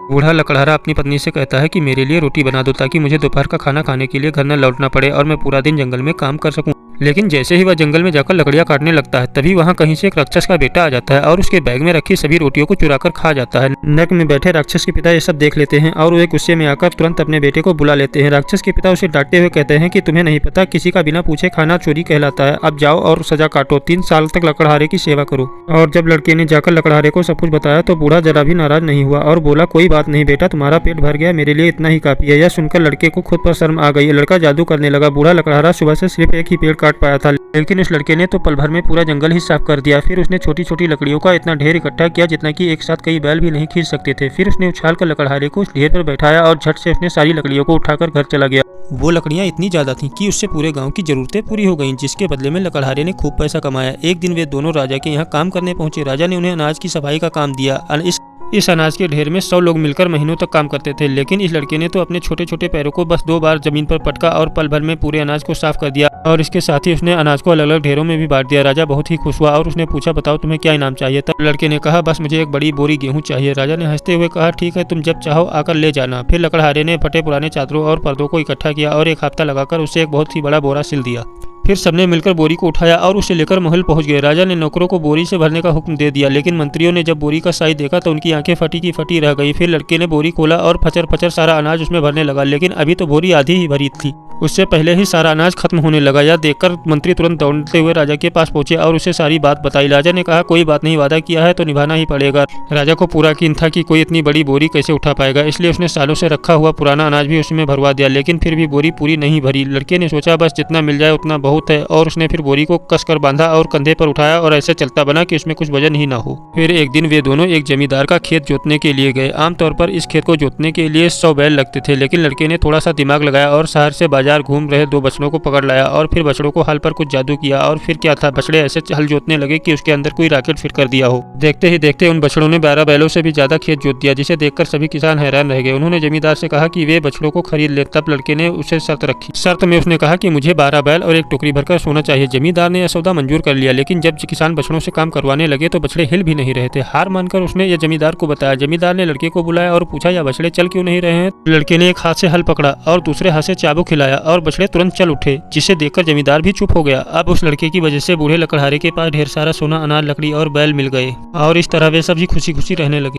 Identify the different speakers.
Speaker 1: बूढ़ा लकड़हारा अपनी पत्नी से कहता है कि मेरे लिए रोटी बना दो ताकि मुझे दोपहर का खाना खाने के लिए घर न लौटना पड़े और मैं पूरा दिन जंगल में काम कर सकूं। लेकिन जैसे ही वह जंगल में जाकर लकड़ियां काटने लगता है तभी वहां कहीं से एक राक्षस का बेटा आ जाता है और उसके बैग में रखी सभी रोटियों को चुराकर खा जाता है। नरक में बैठे राक्षस के पिता ये सब देख लेते हैं और वे गुस्से में आकर तुरंत अपने बेटे को बुला लेते हैं। राक्षस के पिता उसे डांटते हुए कहते हैं कि तुम्हें नहीं पता किसी का बिना पूछे खाना चोरी कहलाता है। अब जाओ और सजा काटो, 3 साल तक लकड़हारे की सेवा करो। और जब लड़के ने जाकर लकड़हारे को सब कुछ बताया तो बूढ़ा जरा भी नाराज नहीं हुआ और बोला कोई बात नहीं बेटा, तुम्हारा पेट भर गया, मेरे लिए इतना ही काफी है। यह सुनकर लड़के को खुद पर शर्म आ गई। लड़का जादू करने लगा। बूढ़ा लकड़हारा सुबह से सिर्फ एक ही पेड़ काट पाया था, लेकिन उस लड़के ने तो पल भर में पूरा जंगल ही साफ कर दिया। फिर उसने छोटी छोटी लकड़ियों का इतना ढेर इकट्ठा किया जितना कि एक साथ कई बैल भी नहीं खींच सकते थे। फिर उसने उछालकर लकड़हारे को उस ढेर पर बैठाया और झट से उसने सारी लकड़ियों को उठाकर घर चला गया। वो लकड़ियां इतनी ज्यादा थीं कि उससे पूरे गांव की जरूरतें पूरी हो गईं, जिसके बदले में लकड़हारे ने खूब पैसा कमाया। एक दिन वे दोनों राजा के यहाँ काम करने पहुंचे। राजा ने उन्हें अनाज की सफाई का काम दिया। इस अनाज के ढेर में 100 लोग मिलकर महीनों तक काम करते थे, लेकिन इस लड़के ने तो अपने छोटे छोटे पैरों को बस 2 बार जमीन पर पटका और पल भर में पूरे अनाज को साफ कर दिया और इसके साथ ही उसने अनाज को अलग अलग ढेरों में भी बांट दिया। राजा बहुत ही खुश हुआ और उसने पूछा बताओ तुम्हें क्या इनाम चाहिए। तब लड़के ने कहा बस मुझे एक बड़ी बोरी गेहूं चाहिए। राजा ने हंसते हुए कहा ठीक है, तुम जब चाहो आकर ले जाना। फिर लकड़हारे ने फटे पुराने चादरों और पर्दों को इकट्ठा किया और एक हफ्ता लगाकर उससे एक बहुत ही बड़ा बोरा सिल दिया। फिर सबने मिलकर बोरी को उठाया और उसे लेकर महल पहुंच गए। राजा ने नौकरों को बोरी से भरने का हुक्म दे दिया, लेकिन मंत्रियों ने जब बोरी का साइज देखा तो उनकी आंखें फटी की फटी रह गई। फिर लड़के ने बोरी खोला और फचर फचर सारा अनाज उसमें भरने लगा, लेकिन अभी तो बोरी आधी ही भरी थी। उससे पहले ही सारा अनाज खत्म होने लगा। यह देखकर मंत्री तुरंत दौड़ते हुए राजा के पास पहुंचे और उसे सारी बात बताई। राजा ने कहा कोई बात नहीं, वादा किया है तो निभाना ही पड़ेगा। राजा को पूरा यकीन था कि कोई इतनी बड़ी बोरी कैसे उठा पाएगा, इसलिए उसने सालों से रखा हुआ पुराना अनाज भी उसमें भरवा दिया, लेकिन फिर भी बोरी पूरी नहीं भरी। लड़के ने सोचा बस जितना मिल जाए उतना बहुत है और उसने फिर बोरी को कसकर बांधा और कंधे पर उठाया और ऐसे चलता बना कि उसमें कुछ वजन ही ना हो। फिर एक दिन वे दोनों एक जमींदार का खेत जोतने के लिए गए। आमतौर पर इस खेत को जोतने के लिए 100 बैल लगते थे, लेकिन लड़के ने थोड़ा सा दिमाग लगाया और शहर से बाजार घूम रहे 2 बछड़ों को पकड़ लाया और फिर बछड़ों को हल पर कुछ जादू किया और फिर क्या था, बछड़े ऐसे हल जोतने लगे कि उसके अंदर कोई रॉकेट फिट कर दिया हो। देखते ही देखते उन बछड़ों ने 12 बैलों से भी ज्यादा खेत जोत दिया, जिसे देखकर सभी किसान हैरान रह गए। उन्होंने जमींदार से कहा कि वे बछड़ों को खरीद ले। तब लड़के ने उसे शर्त रखी। शर्त में उसने कहा कि मुझे 12 बैल और एक टोकरी भरकर सोना चाहिए। जमींदार ने यह सौदा मंजूर कर लिया, लेकिन जब किसान बछड़ों से काम करवाने लगे तो बछड़े हिल भी नहीं रहे थे। हार मानकर उसने यह जमींदार को बताया। जमींदार ने लड़के को बुलाया और पूछा यह बछड़े चल क्यों नहीं रहे हैं। लड़के ने एक हाथ से हल पकड़ा और दूसरे हाथ से चाबुक खिलाया और बछड़े तुरंत चल उठे, जिसे देखकर जमींदार भी चुप हो गया। अब उस लड़के की वजह से बूढ़े लकड़हारे के पास ढेर सारा सोना, अनाज, लकड़ी और बैल मिल गए और इस तरह वे सभी खुशी खुशी रहने लगे।